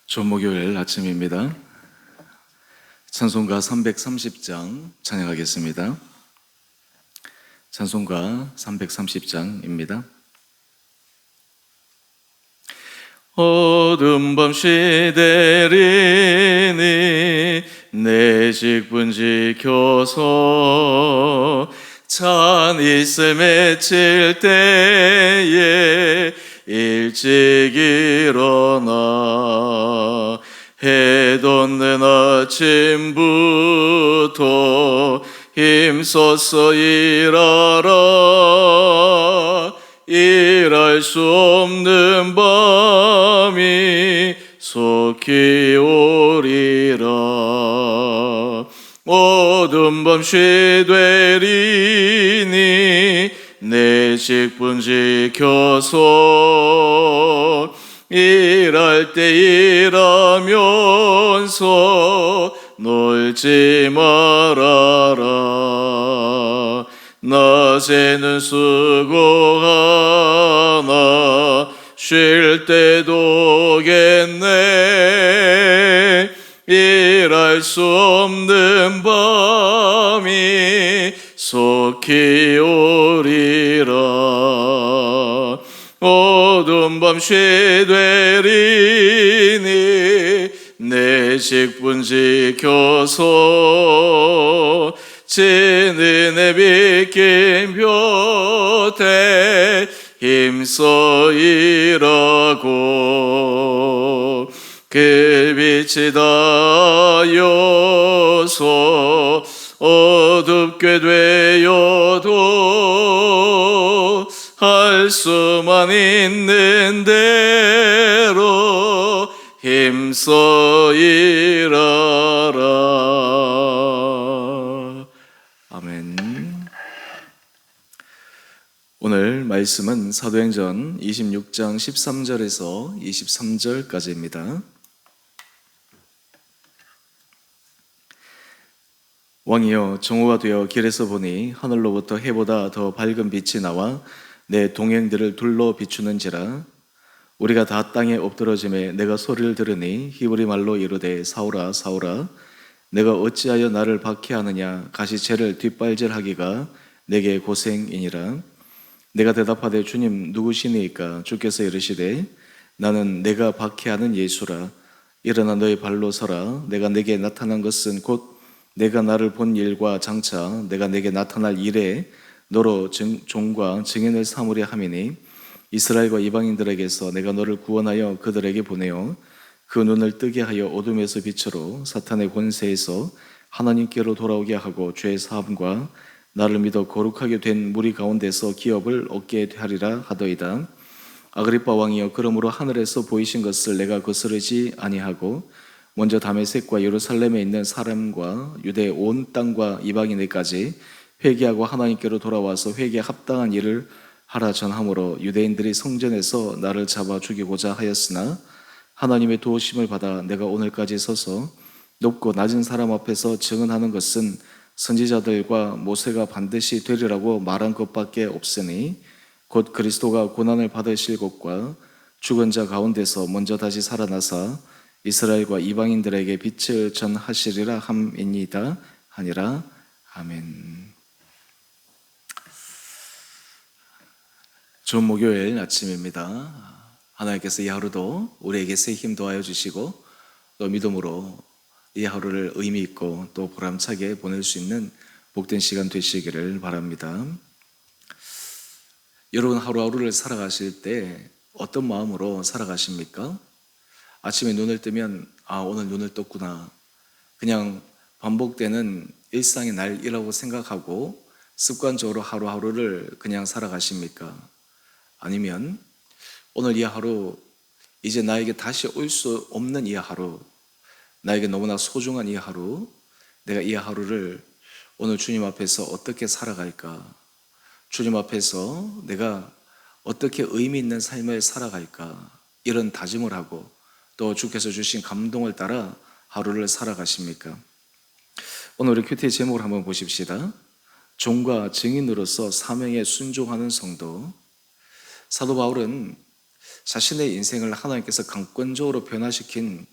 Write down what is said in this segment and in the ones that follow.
좋은 목요일 아침입니다. 찬송가 330장 찬양하겠습니다. 찬송가 330장입니다. 어두운 밤 시대리니 내 직분 지켜서 찬 이슬 맺힐 때에 일찍 일어나 해 돋는 아침부터 힘써서 일하라. 일할 수 없는 밤이 속히 오리라. 어두운 밤 쉬되리니 내 직분 지켜서 일할 때 일하면서 놀지 말아라. 낮에는 수고하나 쉴 때도 겠네. 일할 수 없는 밤이 속히 오리라. 어두운 밤 쉬되리니 내 직분 지켜서 지는 내 빗긴 볕에 힘써 일하고 그 빛이 닿아서 어둡게 되어도 할 수만 있는 대로 힘써 일하라. 아멘. 오늘 말씀은 사도행전 26장 13절에서 23절까지입니다. 왕이여, 정오가 되어 길에서 보니 하늘로부터 해보다 더 밝은 빛이 나와 내 동행들을 둘러 비추는지라. 우리가 다 땅에 엎드러짐에 내가 소리를 들으니 히브리 말로 이르되 사울아 사울아 내가 어찌하여 나를 박해하느냐. 가시채를 뒷발질하기가 내게 고생이니라. 내가 대답하되 주님 누구시니까? 주께서 이르시되 나는 내가 박해하는 예수라. 일어나 너의 발로 서라. 내가 내게 나타난 것은 곧 내가 나를 본 일과 장차 내가 내게 나타날 일에 너로 종과 증인을 삼으려 함이니 이스라엘과 이방인들에게서 내가 너를 구원하여 그들에게 보내어 그 눈을 뜨게 하여 어둠에서 빛으로 사탄의 권세에서 하나님께로 돌아오게 하고 죄의 사함과 나를 믿어 거룩하게 된 무리 가운데서 기업을 얻게 하리라 하더이다. 아그리빠 왕이여, 그러므로 하늘에서 보이신 것을 내가 거스르지 아니하고 먼저 다메섹과 예루살렘에 있는 사람과 유대 온 땅과 이방인에까지 회개하고 하나님께로 돌아와서 회개에 합당한 일을 하라 전함으로 유대인들이 성전에서 나를 잡아 죽이고자 하였으나 하나님의 도우심을 받아 내가 오늘까지 서서 높고 낮은 사람 앞에서 증언하는 것은 선지자들과 모세가 반드시 되리라고 말한 것밖에 없으니 곧 그리스도가 고난을 받으실 것과 죽은 자 가운데서 먼저 다시 살아나사 이스라엘과 이방인들에게 빛을 전하시리라 함이니이다 하니라. 아멘. 좋은 목요일 아침입니다. 하나님께서 이 하루도 우리에게 새 힘 더하여 주시고 또 믿음으로 이 하루를 의미 있고 또 보람차게 보낼 수 있는 복된 시간 되시기를 바랍니다. 여러분, 하루하루를 살아가실 때 어떤 마음으로 살아가십니까? 아침에 눈을 뜨면 오늘 눈을 떴구나, 그냥 반복되는 일상의 날이라고 생각하고 습관적으로 하루하루를 그냥 살아가십니까? 아니면 오늘 이 하루, 이제 나에게 다시 올 수 없는 이 하루, 나에게 너무나 소중한 이 하루, 내가 이 하루를 오늘 주님 앞에서 어떻게 살아갈까? 주님 앞에서 내가 어떻게 의미 있는 삶을 살아갈까? 이런 다짐을 하고 또 주께서 주신 감동을 따라 하루를 살아가십니까? 오늘 우리 큐티의 제목을 한번 보십시다. 종과 증인으로서 사명에 순종하는 성도. 사도 바울은 자신의 인생을 하나님께서 강권적으로 변화시킨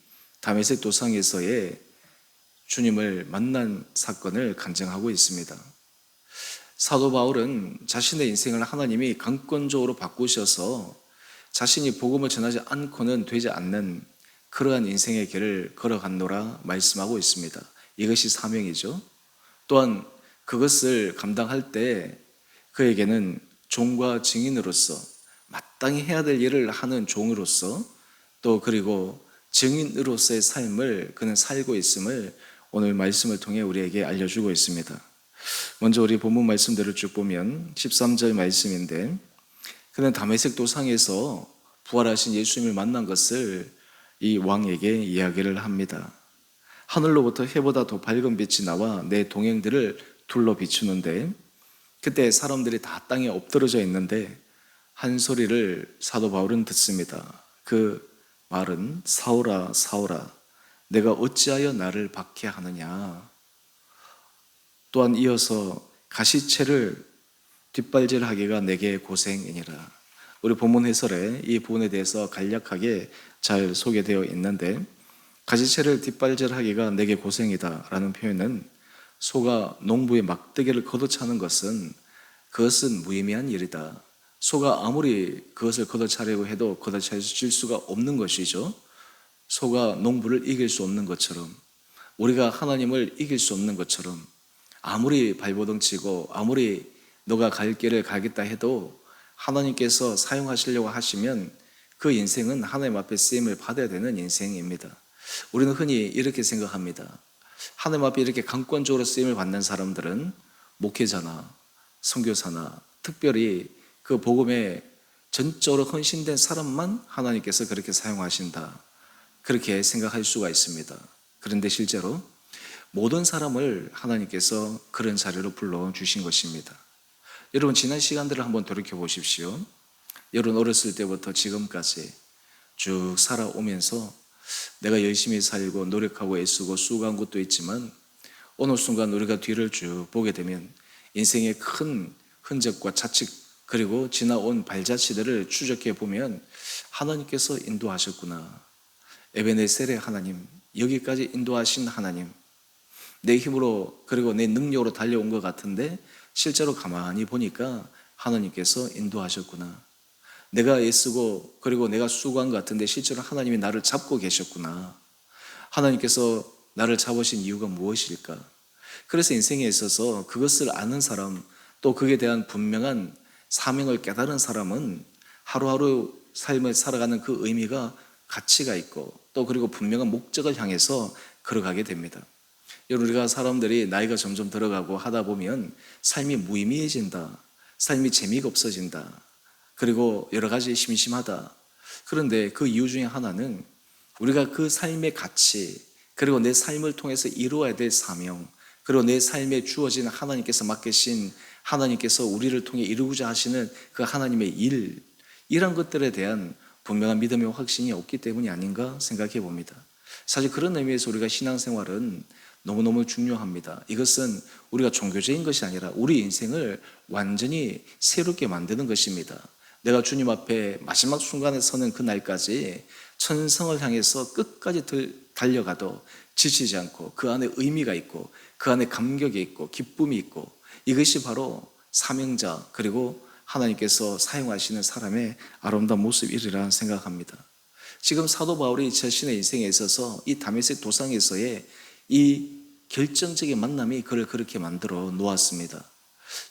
다메섹 도상에서의 주님을 만난 사건을 간증하고 있습니다. 사도 바울은 자신의 인생을 하나님이 강권적으로 바꾸셔서 자신이 복음을 전하지 않고는 되지 않는 그러한 인생의 길을 걸어갔노라 말씀하고 있습니다. 이것이 사명이죠. 또한 그것을 감당할 때 그에게는 종과 증인으로서 마땅히 해야 될 일을 하는 종으로서 또 그리고 증인으로서의 삶을 그는 살고 있음을 오늘 말씀을 통해 우리에게 알려주고 있습니다. 먼저 우리 본문 말씀들을 쭉 보면 13절 말씀인데, 그는 다메섹 도상에서 부활하신 예수님을 만난 것을 이 왕에게 이야기를 합니다. 하늘로부터 해보다 더 밝은 빛이 나와 내 동행들을 둘러 비추는데, 그때 사람들이 다 땅에 엎드러져 있는데 한 소리를 사도 바울은 듣습니다. 그 말은 사울아 사울아 내가 어찌하여 나를 박해하느냐. 또한 이어서 가시채를 뒷발질하기가 내게 고생이니라. 우리 본문 해설에 이 부분에 대해서 간략하게 잘 소개되어 있는데, 가시채를 뒷발질하기가 내게 고생이다 라는 표현은 소가 농부의 막대기를 걷어차는 것은 그것은 무의미한 일이다. 소가 아무리 그것을 걷어차려고 해도 걷어차릴 수가 없는 것이죠. 소가 농부를 이길 수 없는 것처럼, 우리가 하나님을 이길 수 없는 것처럼, 아무리 발버둥 치고 아무리 너가 갈 길을 가겠다 해도 하나님께서 사용하시려고 하시면 그 인생은 하나님 앞에 쓰임을 받아야 되는 인생입니다. 우리는 흔히 이렇게 생각합니다. 하나님 앞에 이렇게 강권적으로 쓰임을 받는 사람들은 목회자나 선교사나 특별히 그 복음에 전적으로 헌신된 사람만 하나님께서 그렇게 사용하신다, 그렇게 생각할 수가 있습니다. 그런데 실제로 모든 사람을 하나님께서 그런 자리로 불러주신 것입니다. 여러분, 지난 시간들을 한번 돌이켜 보십시오. 여러분 어렸을 때부터 지금까지 쭉 살아오면서 내가 열심히 살고 노력하고 애쓰고 수고한 것도 있지만 어느 순간 우리가 뒤를 쭉 보게 되면 인생의 큰 흔적과 자취 그리고 지나온 발자취들을 추적해 보면 하나님께서 인도하셨구나. 에베네셀의 하나님, 여기까지 인도하신 하나님, 내 힘으로 그리고 내 능력으로 달려온 것 같은데 실제로 가만히 보니까 하나님께서 인도하셨구나. 내가 애쓰고 그리고 내가 수고한 것 같은데 실제로 하나님이 나를 잡고 계셨구나. 하나님께서 나를 잡으신 이유가 무엇일까? 그래서 인생에 있어서 그것을 아는 사람, 또 그에 대한 분명한 사명을 깨달은 사람은 하루하루 삶을 살아가는 그 의미가 가치가 있고 또 그리고 분명한 목적을 향해서 걸어가게 됩니다. 여러분, 우리가 사람들이 나이가 점점 들어가고 하다 보면 삶이 무의미해진다, 삶이 재미가 없어진다, 그리고 여러 가지 심심하다. 그런데 그 이유 중에 하나는 우리가 그 삶의 가치, 그리고 내 삶을 통해서 이루어야 될 사명, 그리고 내 삶에 주어진 하나님께서 맡기신, 하나님께서 우리를 통해 이루고자 하시는 그 하나님의 일, 이런 것들에 대한 분명한 믿음의 확신이 없기 때문이 아닌가 생각해 봅니다. 사실 그런 의미에서 우리가 신앙생활은 너무너무 중요합니다. 이것은 우리가 종교적인 것이 아니라 우리 인생을 완전히 새롭게 만드는 것입니다. 내가 주님 앞에 마지막 순간에 서는 그날까지 천성을 향해서 끝까지 달려가도 지치지 않고 그 안에 의미가 있고 그 안에 감격이 있고 기쁨이 있고, 이것이 바로 사명자 그리고 하나님께서 사용하시는 사람의 아름다운 모습이리라 생각합니다. 지금 사도 바울이 자신의 인생에 있어서 이 다메섹 도상에서의 이 결정적인 만남이 그를 그렇게 만들어 놓았습니다.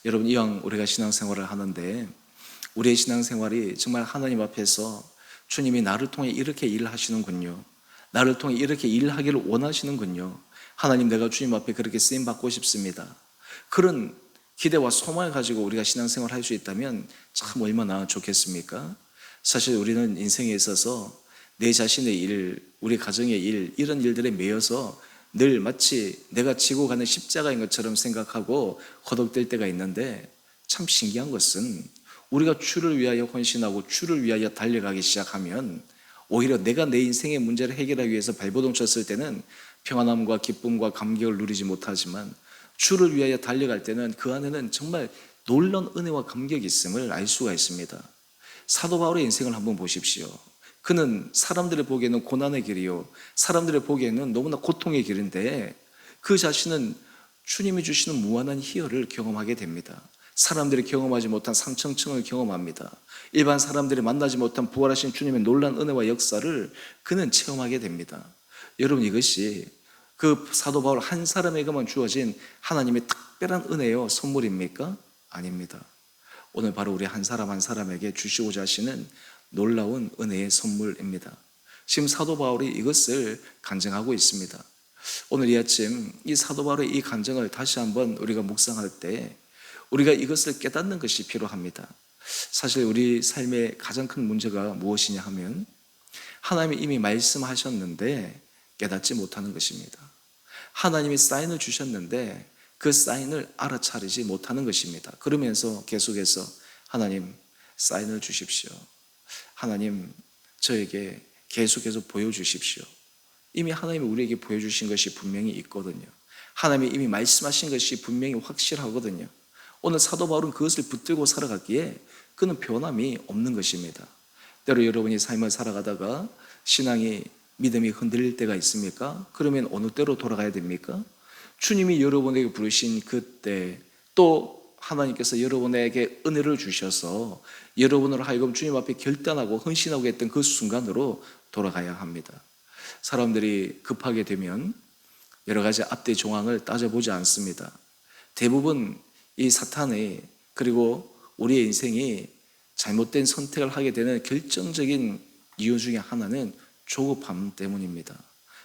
여러분, 이왕 우리가 신앙생활을 하는데 우리의 신앙생활이 정말 하나님 앞에서 주님이 나를 통해 이렇게 일하시는군요, 나를 통해 이렇게 일하기를 원하시는군요, 하나님 내가 주님 앞에 그렇게 쓰임받고 싶습니다, 그런 기대와 소망을 가지고 우리가 신앙생활을 할 수 있다면 참 얼마나 좋겠습니까? 사실 우리는 인생에 있어서 내 자신의 일, 우리 가정의 일, 이런 일들에 매여서 늘 마치 내가 지고 가는 십자가인 것처럼 생각하고 허덕댈 때가 있는데, 참 신기한 것은 우리가 주를 위하여 헌신하고 주를 위하여 달려가기 시작하면 오히려 내가 내 인생의 문제를 해결하기 위해서 발버둥 쳤을 때는 평안함과 기쁨과 감격을 누리지 못하지만 주를 위하여 달려갈 때는 그 안에는 정말 놀라운 은혜와 감격이 있음을 알 수가 있습니다. 사도 바울의 인생을 한번 보십시오. 그는 사람들이 보기에는 고난의 길이요, 사람들이 보기에는 너무나 고통의 길인데 그 자신은 주님이 주시는 무한한 희열을 경험하게 됩니다. 사람들이 경험하지 못한 상층층을 경험합니다. 일반 사람들이 만나지 못한 부활하신 주님의 놀라운 은혜와 역사를 그는 체험하게 됩니다. 여러분, 이것이 그 사도 바울 한 사람에게만 주어진 하나님의 특별한 은혜요, 선물입니까? 아닙니다. 오늘 바로 우리 한 사람 한 사람에게 주시고자 하시는 놀라운 은혜의 선물입니다. 지금 사도 바울이 이것을 간증하고 있습니다. 오늘 이 아침 이 사도 바울의 이 간증을 다시 한번 우리가 묵상할 때 우리가 이것을 깨닫는 것이 필요합니다. 사실 우리 삶의 가장 큰 문제가 무엇이냐 하면 하나님이 이미 말씀하셨는데 깨닫지 못하는 것입니다. 하나님이 사인을 주셨는데 그 사인을 알아차리지 못하는 것입니다. 그러면서 계속해서 하나님 사인을 주십시오. 하나님 저에게 계속해서 보여주십시오. 이미 하나님이 우리에게 보여주신 것이 분명히 있거든요. 하나님이 이미 말씀하신 것이 분명히 확실하거든요. 오늘 사도 바울은 그것을 붙들고 살아갔기에 그는 변함이 없는 것입니다. 때로 여러분이 삶을 살아가다가 신앙이 믿음이 흔들릴 때가 있습니까? 그러면 어느 때로 돌아가야 됩니까? 주님이 여러분에게 부르신 그때, 또 하나님께서 여러분에게 은혜를 주셔서 여러분으로 하여금 주님 앞에 결단하고 헌신하고 했던 그 순간으로 돌아가야 합니다. 사람들이 급하게 되면 여러 가지 앞뒤 정황을 따져보지 않습니다. 대부분 이 사탄이, 그리고 우리의 인생이 잘못된 선택을 하게 되는 결정적인 이유 중에 하나는 조급함 때문입니다.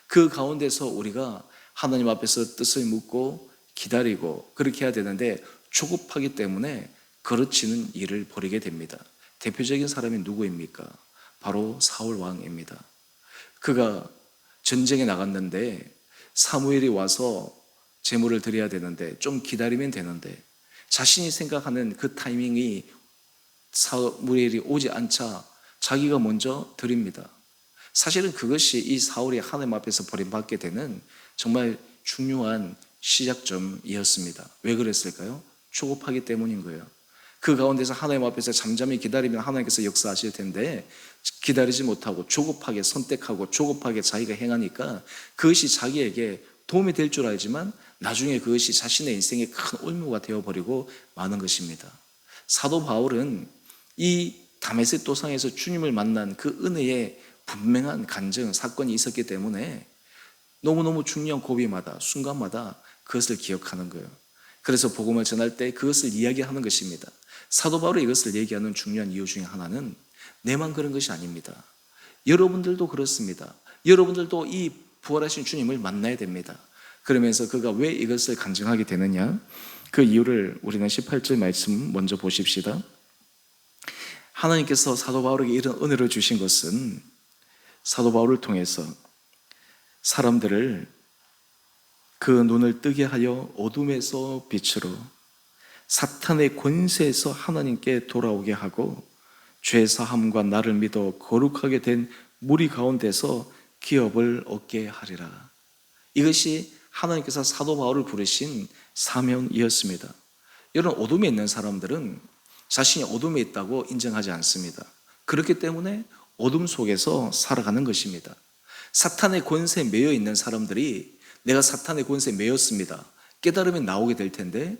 그 가운데서 우리가 하나님 앞에서 뜻을 묻고 기다리고 그렇게 해야 되는데 조급하기 때문에 거르치는 일을 벌이게 됩니다. 대표적인 사람이 누구입니까? 바로 사울 왕입니다. 그가 전쟁에 나갔는데 사무엘이 와서 제물을 드려야 되는데 좀 기다리면 되는데 자신이 생각하는 그 타이밍이 사무엘이 오지 않자 자기가 먼저 드립니다. 사실은 그것이 이 사울이 하나님 앞에서 버림받게 되는 정말 중요한 시작점이었습니다. 왜 그랬을까요? 조급하기 때문인 거예요. 그 가운데서 하나님 앞에서 잠잠히 기다리면 하나님께서 역사하실 텐데 기다리지 못하고 조급하게 선택하고 조급하게 자기가 행하니까 그것이 자기에게 도움이 될 줄 알지만 나중에 그것이 자신의 인생에 큰 올무가 되어버리고 마는 것입니다. 사도 바울은 이 다메섹 도상에서 주님을 만난 그 은혜의 분명한 간증, 사건이 있었기 때문에 너무너무 중요한 고비마다, 순간마다 그것을 기억하는 거예요. 그래서 복음을 전할 때 그것을 이야기하는 것입니다. 사도 바울이 이것을 얘기하는 중요한 이유 중에 하나는 내만 그런 것이 아닙니다. 여러분들도 그렇습니다. 여러분들도 이 부활하신 주님을 만나야 됩니다. 그러면서 그가 왜 이것을 간증하게 되느냐? 그 이유를 우리는 18절 말씀 먼저 보십시다. 하나님께서 사도 바울에게 이런 은혜를 주신 것은 사도 바울을 통해서 사람들을 그 눈을 뜨게 하여 어둠에서 빛으로, 사탄의 권세에서 하나님께 돌아오게 하고 죄 사함과 나를 믿어 거룩하게 된 무리 가운데서 기업을 얻게 하리라. 이것이 하나님께서 사도 바울을 부르신 사명이었습니다. 여러분, 어둠에 있는 사람들은 자신이 어둠에 있다고 인정하지 않습니다. 그렇기 때문에 어둠 속에서 살아가는 것입니다. 사탄의 권세에 매여 있는 사람들이 내가 사탄의 권세에 매였습니다, 깨달으면 나오게 될 텐데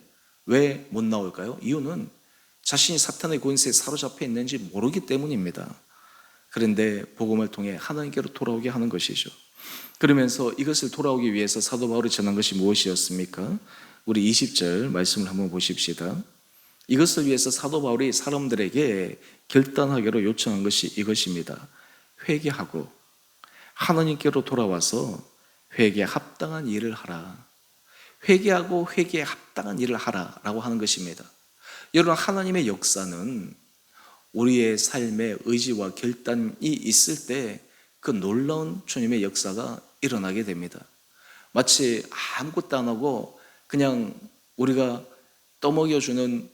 왜 못 나올까요? 이유는 자신이 사탄의 권세에 사로잡혀 있는지 모르기 때문입니다. 그런데 복음을 통해 하나님께로 돌아오게 하는 것이죠. 그러면서 이것을 돌아오기 위해서 사도 바울이 전한 것이 무엇이었습니까? 우리 20절 말씀을 한번 보십시다. 이것을 위해서 사도 바울이 사람들에게 결단하기로 요청한 것이 이것입니다. 회개하고 하나님께로 돌아와서 회개에 합당한 일을 하라. 회개하고 회개에 합당한 일을 하라라고 하는 것입니다. 여러분, 하나님의 역사는 우리의 삶에 의지와 결단이 있을 때 그 놀라운 주님의 역사가 일어나게 됩니다. 마치 아무것도 안 하고 그냥 우리가 떠먹여주는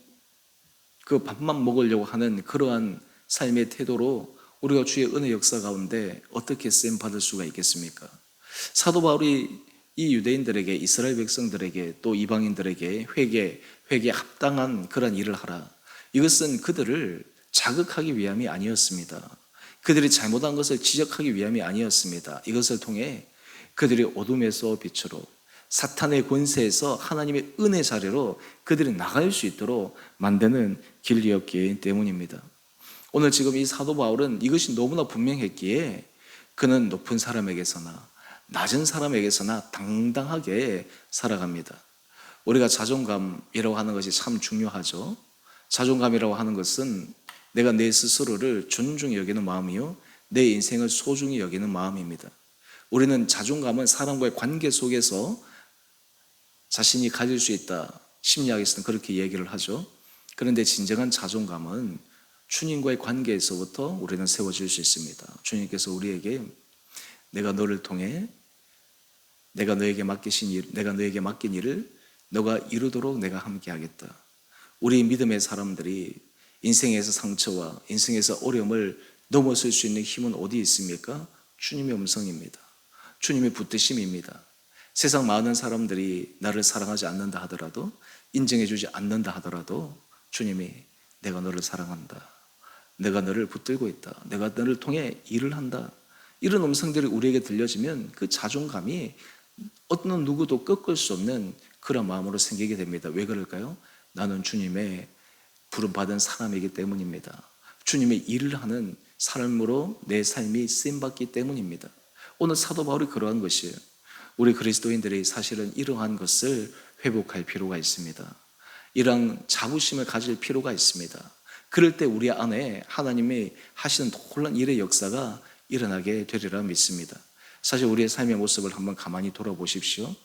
그 밥만 먹으려고 하는 그러한 삶의 태도로 우리가 주의 은혜 역사 가운데 어떻게 쓰임 받을 수가 있겠습니까? 사도 바울이 이 유대인들에게, 이스라엘 백성들에게, 또 이방인들에게 회개에 합당한 그런 일을 하라, 이것은 그들을 자극하기 위함이 아니었습니다. 그들이 잘못한 것을 지적하기 위함이 아니었습니다. 이것을 통해 그들이 어둠에서 빛으로, 사탄의 권세에서 하나님의 은혜 자리로 그들이 나갈 수 있도록 만드는 길이었기 때문입니다. 오늘 지금 이 사도 바울은 이것이 너무나 분명했기에 그는 높은 사람에게서나 낮은 사람에게서나 당당하게 살아갑니다. 우리가 자존감이라고 하는 것이 참 중요하죠. 자존감이라고 하는 것은 내가 내 스스로를 존중히 여기는 마음이요, 내 인생을 소중히 여기는 마음입니다. 우리는 자존감은 사람과의 관계 속에서 자신이 가질 수 있다, 심리학에서는 그렇게 얘기를 하죠. 그런데 진정한 자존감은 주님과의 관계에서부터 우리는 세워질 수 있습니다. 주님께서 우리에게 내가 너를 통해 내가 너에게 맡긴 일을 너가 이루도록 내가 함께 하겠다. 우리 믿음의 사람들이 인생에서 상처와 인생에서 어려움을 넘어설 수 있는 힘은 어디 있습니까? 주님의 음성입니다. 주님의 붙드심입니다. 세상 많은 사람들이 나를 사랑하지 않는다 하더라도, 인정해주지 않는다 하더라도 주님이 내가 너를 사랑한다, 내가 너를 붙들고 있다, 내가 너를 통해 일을 한다, 이런 음성들이 우리에게 들려지면 그 자존감이 어떤 누구도 꺾을 수 없는 그런 마음으로 생기게 됩니다. 왜 그럴까요? 나는 주님의 부름받은 사람이기 때문입니다. 주님의 일을 하는 삶으로 내 삶이 쓰임받기 때문입니다. 오늘 사도 바울이 그러한 것이에요. 우리 그리스도인들이 사실은 이러한 것을 회복할 필요가 있습니다. 이러한 자부심을 가질 필요가 있습니다. 그럴 때 우리 안에 하나님이 하시는 놀라운 일의 역사가 일어나게 되리라 믿습니다. 사실 우리의 삶의 모습을 한번 가만히 돌아보십시오.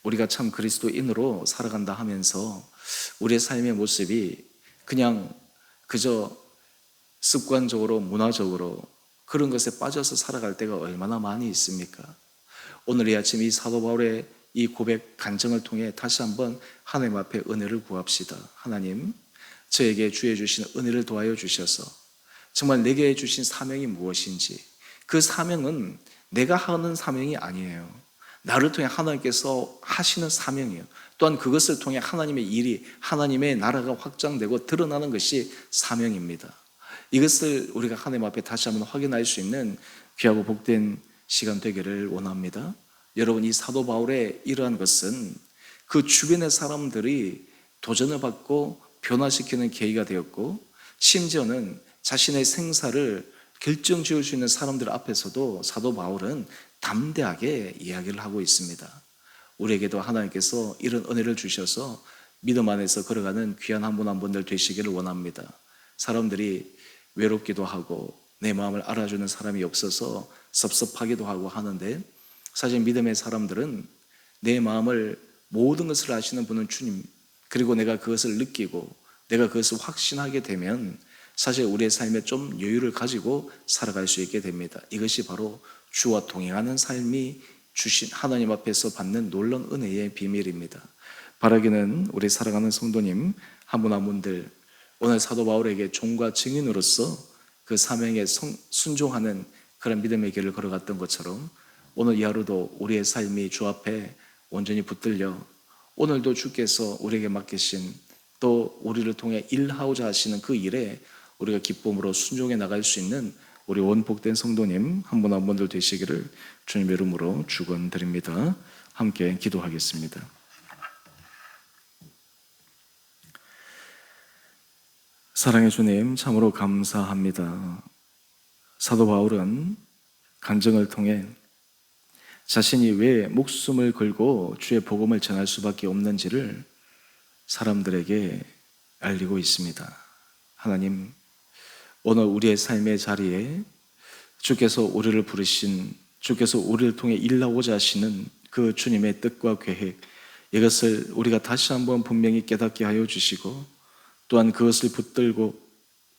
우리가 참 그리스도인으로 살아간다 하면서 우리의 삶의 모습이 그냥 그저 습관적으로, 문화적으로 그런 것에 빠져서 살아갈 때가 얼마나 많이 있습니까? 오늘 이 아침 이 사도 바울의 이 고백 간증을 통해 다시 한번 하나님 앞에 은혜를 구합시다. 하나님, 저에게 주의 주신 은혜를 도와여 주셔서 정말 내게 주신 사명이 무엇인지, 그 사명은 내가 하는 사명이 아니에요. 나를 통해 하나님께서 하시는 사명이에요. 또한 그것을 통해 하나님의 일이, 하나님의 나라가 확장되고 드러나는 것이 사명입니다. 이것을 우리가 하나님 앞에 다시 한번 확인할 수 있는 귀하고 복된 시간 되기를 원합니다. 여러분, 이 사도 바울의 이러한 것은 그 주변의 사람들이 도전을 받고 변화시키는 계기가 되었고, 심지어는 자신의 생사를 결정 지을 수 있는 사람들 앞에서도 사도 바울은 담대하게 이야기를 하고 있습니다. 우리에게도 하나님께서 이런 은혜를 주셔서 믿음 안에서 걸어가는 귀한 한 분 한 분들 되시기를 원합니다. 사람들이 외롭기도 하고 내 마음을 알아주는 사람이 없어서 섭섭하기도 하고 하는데, 사실 믿음의 사람들은 내 마음을 모든 것을 아시는 분은 주님, 그리고 내가 그것을 느끼고 내가 그것을 확신하게 되면 사실 우리의 삶에 좀 여유를 가지고 살아갈 수 있게 됩니다. 이것이 바로 주와 동행하는 삶이 주신 하나님 앞에서 받는 놀라운 은혜의 비밀입니다. 바라기는 우리 사랑하는 성도님 한 분 한 분들 오늘 사도 바울에게 종과 증인으로서 그 사명에 순종하는 그런 믿음의 길을 걸어갔던 것처럼 오늘 이 하루도 우리의 삶이 주 앞에 온전히 붙들려 오늘도 주께서 우리에게 맡기신 또 우리를 통해 일하고자 하시는 그 일에 우리가 기쁨으로 순종해 나갈 수 있는 우리 원복된 성도님 한 분 한 분들 되시기를 주님의 이름으로 축원드립니다. 함께 기도하겠습니다. 사랑의 주님, 참으로 감사합니다. 사도 바울은 간증을 통해 자신이 왜 목숨을 걸고 주의 복음을 전할 수밖에 없는지를 사람들에게 알리고 있습니다. 하나님, 오늘 우리의 삶의 자리에 주께서 우리를 부르신, 주께서 우리를 통해 일하고자 하시는 그 주님의 뜻과 계획, 이것을 우리가 다시 한번 분명히 깨닫게 하여 주시고, 또한 그것을 붙들고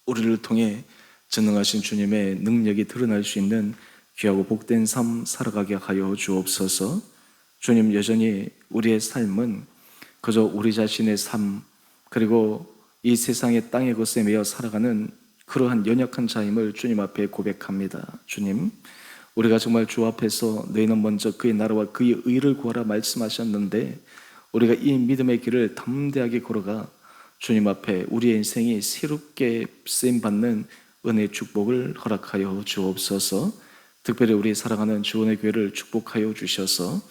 우리를 통해 전능하신 주님의 능력이 드러날 수 있는 귀하고 복된 삶 살아가게 하여 주옵소서. 주님, 여전히 우리의 삶은 그저 우리 자신의 삶, 그리고 이 세상의 땅의 것에 매여 살아가는 그러한 연약한 자임을 주님 앞에 고백합니다. 주님, 우리가 정말 주 앞에서 너희는 먼저 그의 나라와 그의 의를 구하라 말씀하셨는데, 우리가 이 믿음의 길을 담대하게 걸어가 주님 앞에 우리의 인생이 새롭게 쓰임받는 은혜 축복을 허락하여 주옵소서. 특별히 우리 사랑하는 주원의 교회를 축복하여 주셔서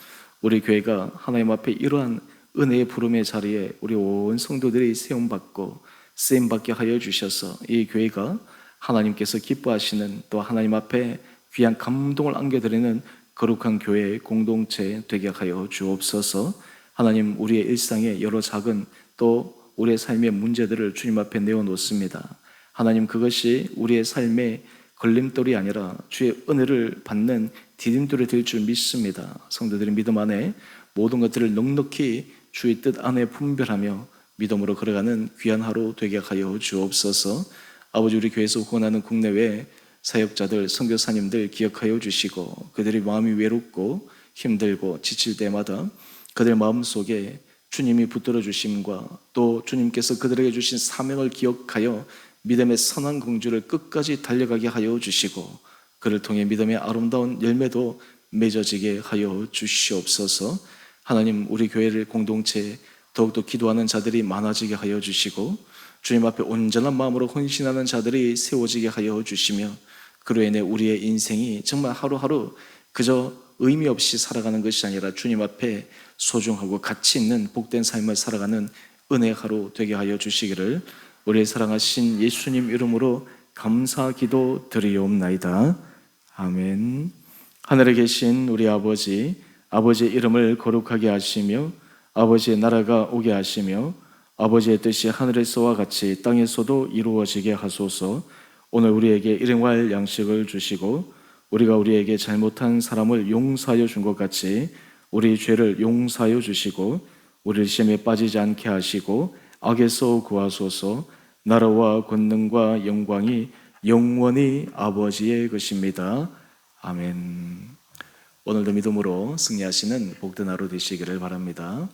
우리 교회가 하나님 앞에 이러한 은혜의 부름의 자리에 우리 온 성도들이 세움받고 쓰임받게 하여 주셔서 이 교회가 하나님께서 기뻐하시는, 또 하나님 앞에 귀한 감동을 안겨드리는 거룩한 교회의 공동체 되게 하여 주옵소서. 하나님, 우리의 일상의 여러 작은 또 우리의 삶의 문제들을 주님 앞에 내어놓습니다. 하나님, 그것이 우리의 삶의 걸림돌이 아니라 주의 은혜를 받는 디딤돌이 될 줄 믿습니다. 성도들의 믿음 안에 모든 것들을 넉넉히 주의 뜻 안에 분별하며 믿음으로 걸어가는 귀한 하루 되게 하여 주옵소서. 아버지, 우리 교회에서 후원하는 국내외 사역자들, 선교사님들 기억하여 주시고, 그들의 마음이 외롭고 힘들고 지칠 때마다 그들 마음속에 주님이 붙들어 주심과 또 주님께서 그들에게 주신 사명을 기억하여 믿음의 선한 공주를 끝까지 달려가게 하여 주시고, 그를 통해 믿음의 아름다운 열매도 맺어지게 하여 주시옵소서. 하나님, 우리 교회를 공동체 더욱더 기도하는 자들이 많아지게 하여 주시고, 주님 앞에 온전한 마음으로 헌신하는 자들이 세워지게 하여 주시며, 그로 인해 우리의 인생이 정말 하루하루 그저 의미 없이 살아가는 것이 아니라 주님 앞에 소중하고 가치 있는 복된 삶을 살아가는 은혜 하루 되게 하여 주시기를 우리의 사랑하신 예수님 이름으로 감사 기도 드리옵나이다. 아멘. 하늘에 계신 우리 아버지, 아버지의 이름을 거룩하게 하시며 아버지의 나라가 오게 하시며 아버지의 뜻이 하늘에서와 같이 땅에서도 이루어지게 하소서. 오늘 우리에게 일용할 양식을 주시고 우리가 우리에게 잘못한 사람을 용서하여 준 것 같이 우리 죄를 용서하여 주시고 우리를 시험에 빠지지 않게 하시고 악에서 구하소서. 나라와 권능과 영광이 영원히 아버지의 것입니다. 아멘. 오늘도 믿음으로 승리하시는 복된 하루 되시기를 바랍니다.